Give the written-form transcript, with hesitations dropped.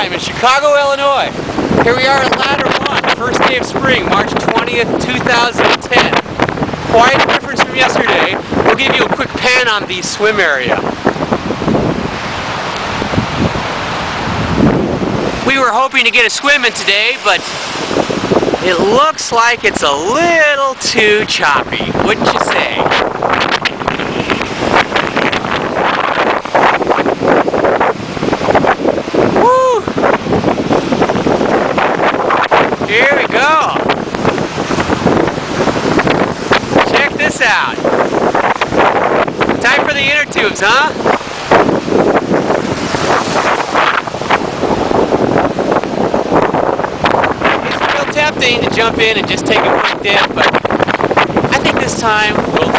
time in Chicago, Illinois. Here we are at Ladder 1, first day of spring, March 20th, 2010. Quite a difference from yesterday. We'll give you a quick pan on the swim area. We were hoping to get a swim in today, but it looks like it's a little too choppy. Wouldn't you say? Woo! Here we go. Check this out. Time for the inner tubes, huh? Tempting to jump in and just take a quick dip, but I think this time we'll